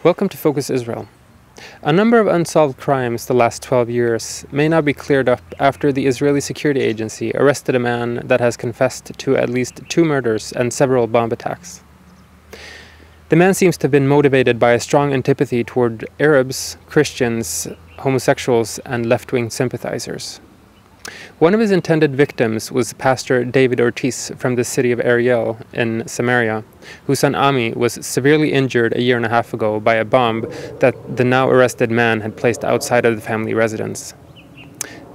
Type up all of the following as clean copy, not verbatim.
Welcome to Focus Israel. A number of unsolved crimes the last 12 years may now be cleared up after the Israeli security agency arrested a man that has confessed to at least 2 murders and several bomb attacks. The man seems to have been motivated by a strong antipathy toward Arabs, Christians, homosexuals, and left-wing sympathizers. One of his intended victims was Pastor David Ortiz from the city of Ariel in Samaria, whose son Ami was severely injured a year and a half ago by a bomb that the now arrested man had placed outside of the family residence.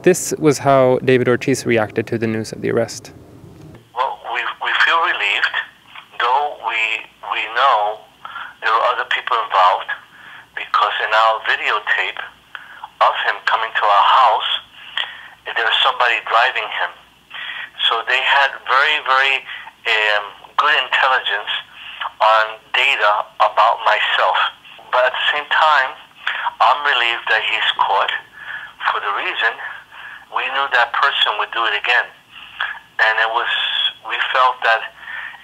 This was how David Ortiz reacted to the news of the arrest. Well, we feel relieved, though we know there are other people involved, because in our videotape of him coming to our house, there's somebody driving him. So they had very, very good intelligence on data about myself. But at the same time, I'm relieved that he's caught, for the reason we knew that person would do it again. And we felt that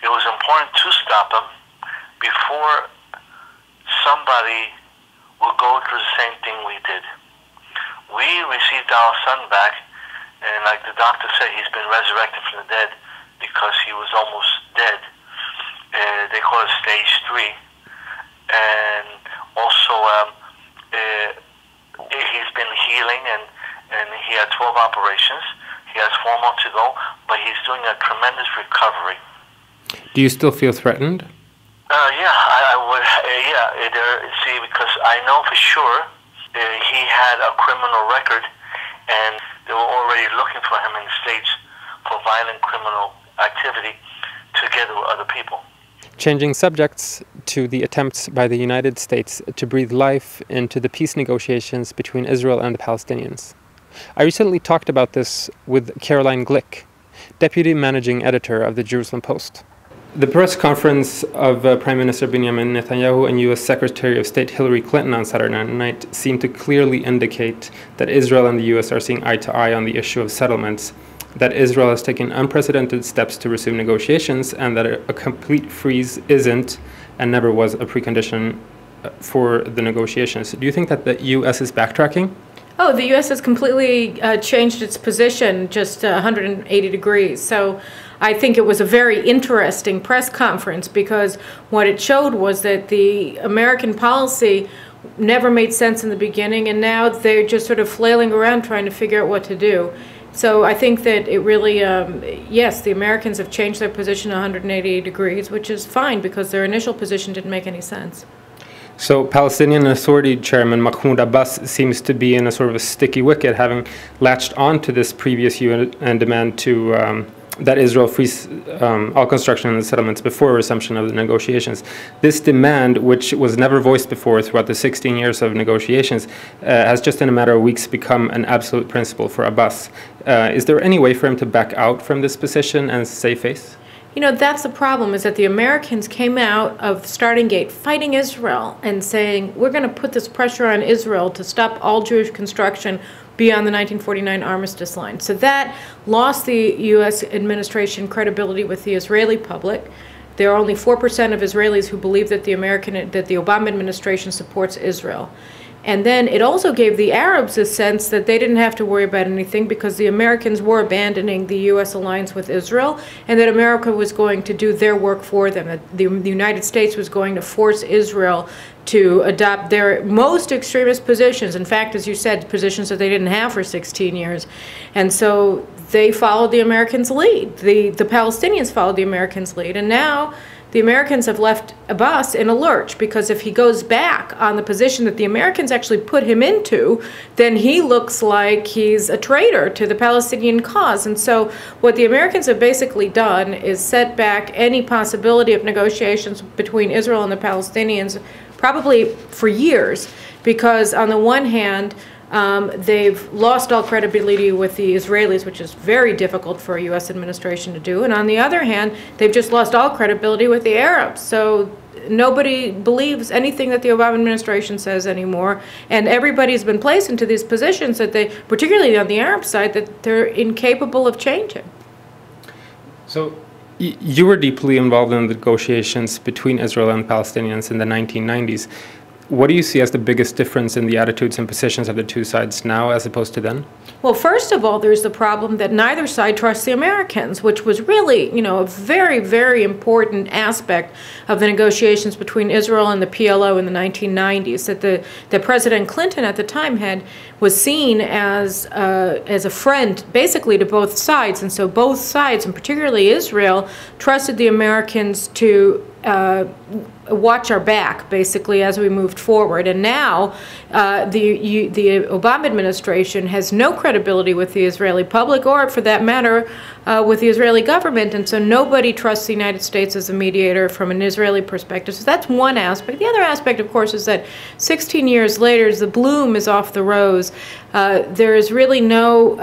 it was important to stop him before somebody will go through the same thing we did. We received our son back, and like the doctor said, he's been resurrected from the dead because he was almost dead. They call it stage 3. And also, he's been healing, and he had 12 operations. He has 4 more to go, but he's doing a tremendous recovery. Do you still feel threatened? Yeah, I would. See, because I know for sure he had a criminal record, and they were already looking for him in the States for violent criminal activity together with other people. Changing subjects to the attempts by the United States to breathe life into the peace negotiations between Israel and the Palestinians. I recently talked about this with Caroline Glick, deputy managing editor of the Jerusalem Post. The press conference of Prime Minister Benjamin Netanyahu and U.S. Secretary of State Hillary Clinton on Saturday night seemed to clearly indicate that Israel and the U.S. are seeing eye to eye on the issue of settlements, that Israel has taken unprecedented steps to resume negotiations, and that a complete freeze isn't and never was a precondition for the negotiations. Do you think that the U.S. is backtracking? Oh, the U.S. has completely changed its position just 180 degrees. So I think it was a very interesting press conference, because what it showed was that the American policy never made sense in the beginning, and now they're just sort of flailing around trying to figure out what to do. So I think that it really, yes, the Americans have changed their position 180 degrees, which is fine, because their initial position didn't make any sense. So Palestinian Authority Chairman Mahmoud Abbas seems to be in a sort of a sticky wicket, having latched on to this previous UN demand to that Israel freeze all construction and settlements before resumption of the negotiations. This demand, which was never voiced before throughout the 16 years of negotiations, has just in a matter of weeks become an absolute principle for Abbas. Is there any way for him to back out from this position and save face? You know, that's the problem, is that the Americans came out of the starting gate fighting Israel and saying, we're going to put this pressure on Israel to stop all Jewish construction beyond the 1949 armistice line. So that lost the U.S. administration credibility with the Israeli public. There are only 4% of Israelis who believe that the Obama administration supports Israel. And then it also gave the Arabs a sense that they didn't have to worry about anything, because the Americans were abandoning the U.S. alliance with Israel, and that America was going to do their work for them, that the United States was going to force Israel to adopt their most extremist positions. In fact, as you said, positions that they didn't have for 16 years. And so they followed the Americans' lead. The Palestinians followed the Americans' lead. And now the Americans have left Abbas in a lurch, because if he goes back on the position that the Americans actually put him into, then he looks like he's a traitor to the Palestinian cause. And so what the Americans have basically done is set back any possibility of negotiations between Israel and the Palestinians, probably for years, because on the one hand, they've lost all credibility with the Israelis, which is very difficult for a U.S. administration to do. And on the other hand, they've just lost all credibility with the Arabs. So nobody believes anything that the Obama administration says anymore. And everybody's been placed into these positions that they, particularly on the Arab side, that they're incapable of changing. So you were deeply involved in the negotiations between Israel and Palestinians in the 1990s. what do you see as the biggest difference in the attitudes and positions of the two sides now as opposed to then? Well, first of all, there's the problem that neither side trusts the Americans, which was really, a very, very important aspect of the negotiations between Israel and the PLO in the 1990s. That President Clinton at the time was seen as a friend, basically, to both sides, and so both sides, and particularly Israel, trusted the Americans to watch our back, basically, as we moved forward. And now the Obama administration has no credibility with the Israeli public, or for that matter, with the Israeli government, and so nobody trusts the United States as a mediator from an Israeli perspective. So that's one aspect. The other aspect, of course, is that 16 years later, the bloom is off the rose. There is really no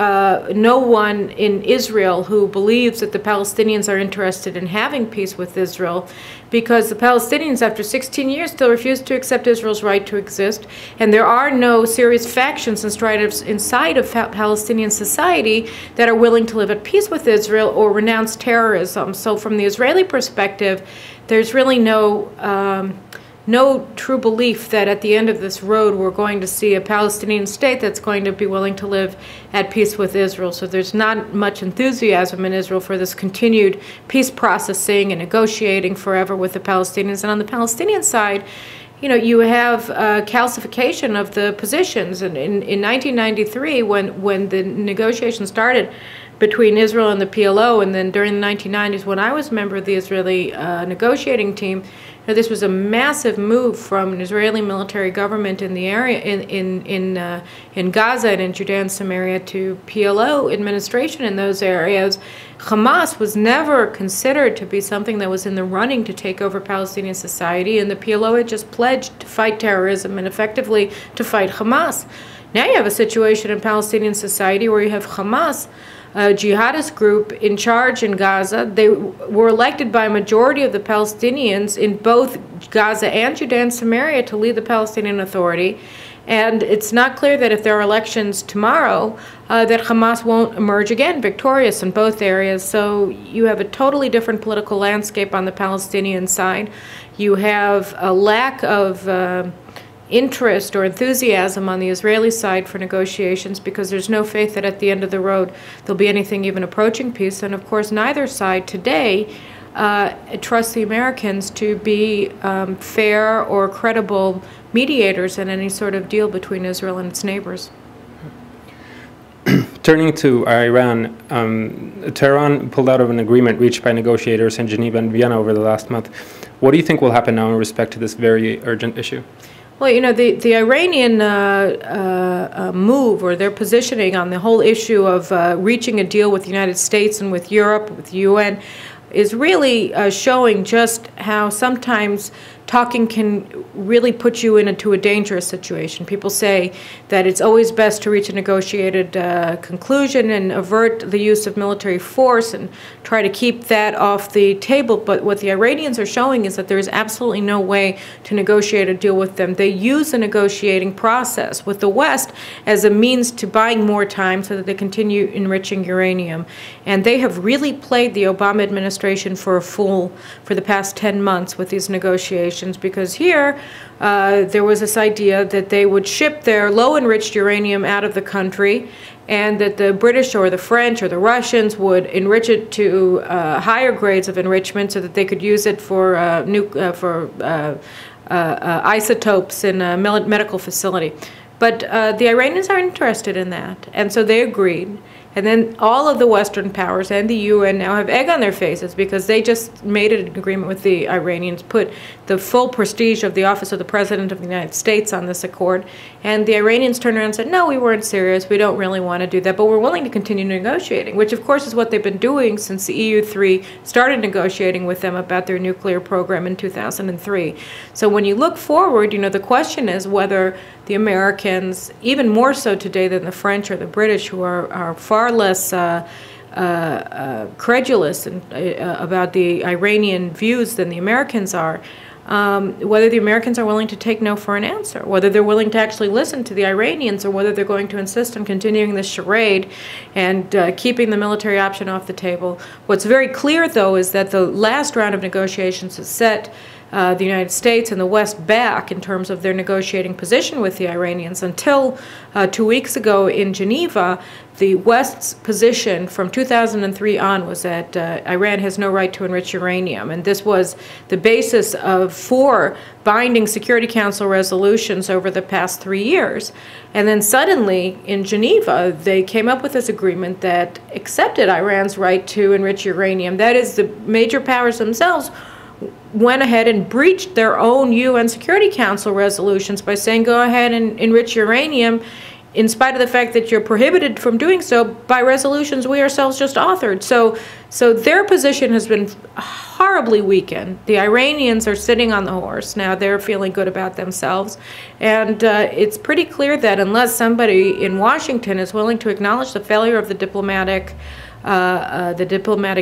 one in Israel who believes that the Palestinians are interested in having peace with Israel, because the Palestinians, after 16 years, still refuse to accept Israel's right to exist, and there are no serious factions inside of Palestinian society that are willing to live at peace with Israel or renounce terrorism. So from the Israeli perspective, there's really no true belief that at the end of this road we're going to see a Palestinian state that's going to be willing to live at peace with Israel. So there's not much enthusiasm in Israel for this continued peace processing and negotiating forever with the Palestinians. And on the Palestinian side, you have calcification of the positions. And in 1993, when the negotiations started between Israel and the PLO, and then during the 1990s, when I was a member of the Israeli negotiating team, this was a massive move from an Israeli military government in the area, in Gaza and in Judea and Samaria, to PLO administration in those areas. Hamas was never considered to be something that was in the running to take over Palestinian society, and the PLO had just pledged to fight terrorism and effectively to fight Hamas. Now you have a situation in Palestinian society where you have Hamas, a jihadist group, in charge in Gaza. They were elected by a majority of the Palestinians in both Gaza and Judea and Samaria to lead the Palestinian Authority. And it's not clear that if there are elections tomorrow, that Hamas won't emerge again victorious in both areas. So you have a totally different political landscape on the Palestinian side. You have a lack of interest or enthusiasm on the Israeli side for negotiations, because there's no faith that at the end of the road there'll be anything even approaching peace. And of course, neither side today trusts the Americans to be fair or credible mediators in any sort of deal between Israel and its neighbors. Turning to Iran, Tehran pulled out of an agreement reached by negotiators in Geneva and Vienna over the last month. What do you think will happen now in respect to this very urgent issue? Well, the Iranian move, or their positioning on the whole issue of reaching a deal with the United States and with Europe, with the UN, is really showing just how sometimes talking can really put you into a dangerous situation. People say that it's always best to reach a negotiated conclusion and avert the use of military force and try to keep that off the table. But what the Iranians are showing is that there is absolutely no way to negotiate a deal with them. They use the negotiating process with the West as a means to buying more time so that they continue enriching uranium. And they have really played the Obama administration for a fool for the past 10 months with these negotiations, because here there was this idea that they would ship their low-enriched uranium out of the country, and that the British or the French or the Russians would enrich it to higher grades of enrichment so that they could use it for isotopes in a medical facility. But the Iranians are interested in that, and so they agreed. And then all of the Western powers and the UN now have egg on their faces, because they just made an agreement with the Iranians, put the full prestige of the office of the President of the United States on this accord. And the Iranians turned around and said, no, we weren't serious. We don't really want to do that, but we're willing to continue negotiating, which of course is what they've been doing since the EU3 started negotiating with them about their nuclear program in 2003. So when you look forward, the question is whether the Americans, even more so today than the French or the British, who are far less credulous about the Iranian views than the Americans are, whether the Americans are willing to take no for an answer, whether they're willing to actually listen to the Iranians, or whether they're going to insist on continuing this charade and keeping the military option off the table. What's very clear, though, is that the last round of negotiations is set the United States and the West back in terms of their negotiating position with the Iranians. Until 2 weeks ago in Geneva, the West's position from 2003 on was that Iran has no right to enrich uranium, and this was the basis of 4 binding Security Council resolutions over the past 3 years. And then suddenly in Geneva, they came up with this agreement that accepted Iran's right to enrich uranium. That is, the major powers themselves went ahead and breached their own UN Security Council resolutions by saying go ahead and enrich uranium, in spite of the fact that you're prohibited from doing so by resolutions we ourselves just authored. So their position has been horribly weakened. The Iranians are sitting on the horse. Now they're feeling good about themselves. And it's pretty clear that unless somebody in Washington is willing to acknowledge the failure of the diplomatic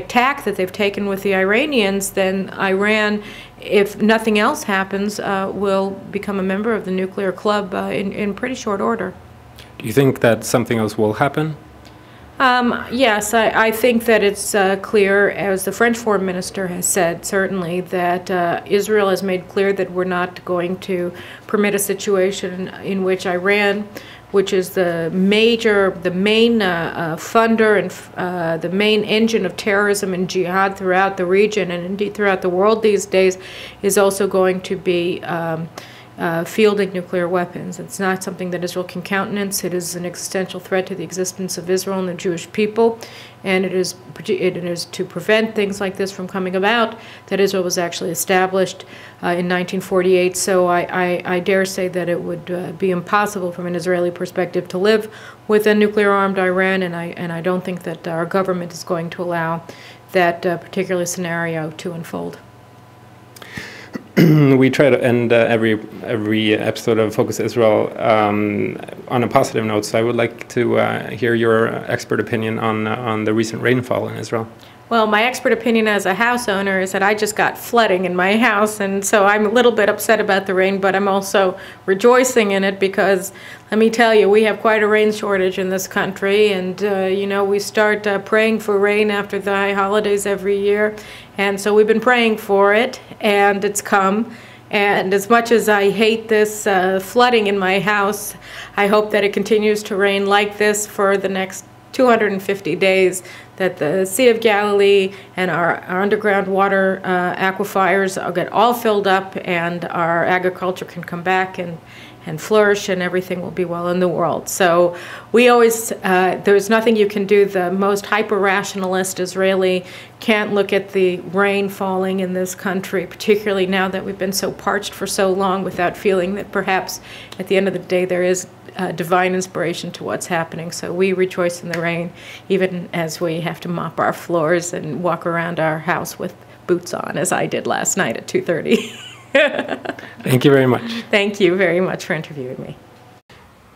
tack that they've taken with the Iranians, then Iran, if nothing else happens, will become a member of the nuclear club in pretty short order. Do you think that something else will happen? Yes, I think that it's clear, as the French foreign minister has said, certainly, that Israel has made clear that we're not going to permit a situation in which Iran, which is the main funder and the main engine of terrorism and jihad throughout the region and indeed throughout the world these days, is also going to be fielding nuclear weapons. It's not something that Israel can countenance. It is an existential threat to the existence of Israel and the Jewish people, and it is to prevent things like this from coming about that Israel was actually established in 1948. So I dare say that it would be impossible from an Israeli perspective to live with a nuclear-armed Iran, and I don't think that our government is going to allow that particular scenario to unfold. We try to end every episode of Focus Israel on a positive note, so I would like to hear your expert opinion on the recent rainfall in Israel. Well, my expert opinion as a house owner is that I just got flooding in my house, and so I'm a little bit upset about the rain, but I'm also rejoicing in it because, let me tell you, we have quite a rain shortage in this country, and you know, we start praying for rain after the high holidays every year, and so we've been praying for it, and it's come. And as much as I hate this flooding in my house, I hope that it continues to rain like this for the next 250 days, that the Sea of Galilee and our underground water aquifers get all filled up, and our agriculture can come back and flourish, and everything will be well in the world. So we always, there's nothing you can do. The most hyper-rationalist Israeli can't look at the rain falling in this country, particularly now that we've been so parched for so long, without feeling that perhaps at the end of the day there is divine inspiration to what's happening. So we rejoice in the rain, even as we have to mop our floors and walk around our house with boots on, as I did last night at 2:30. Thank you very much. Thank you very much for interviewing me.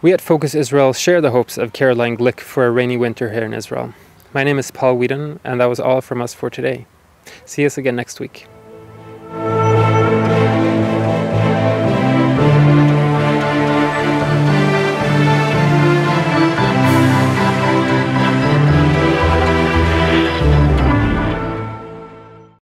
We at Focus Israel share the hopes of Caroline Glick for a rainy winter here in Israel. My name is Paul Whedon, and that was all from us for today. See us again next week.